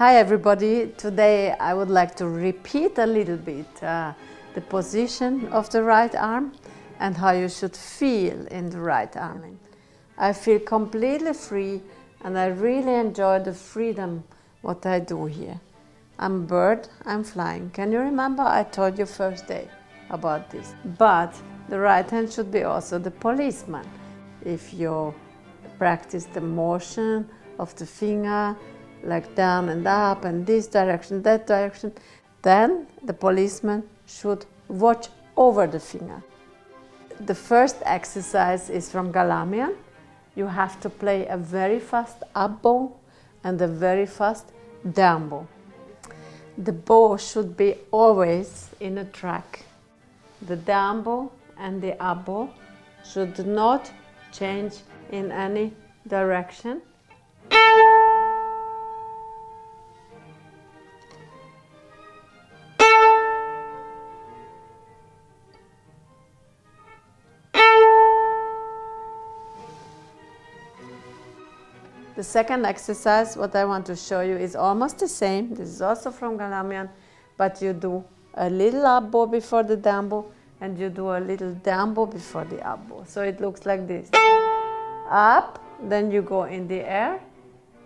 Hi everybody, today I would like to repeat a little bit the position of the right arm and how you should feel in the right arm. I feel completely free and I really enjoy the freedom what I do here. I'm a bird, I'm flying. Can you remember I told you first day about this? But the right hand should be also the policeman. If you practice the motion of the finger, like down and up and this direction, that direction, then the policeman should watch over the finger. The first exercise is from Galamian. You have to play a very fast up bow and a very fast down bow. The bow should be always in a track. The down bow and the up bow should not change in any direction. The second exercise, what I want to show you, is almost the same. This is also from Galamian, but you do a little up bow before the down bow and you do a little down bow before the up bow. So it looks like this. Up, then you go in the air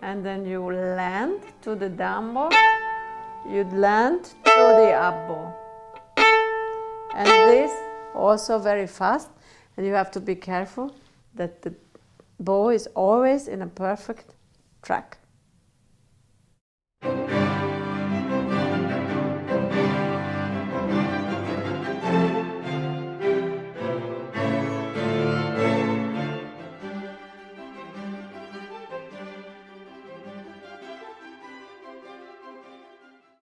and then you land to the down bow. You land to the up bow. And this also very fast, and you have to be careful that the bow is always in a perfect track.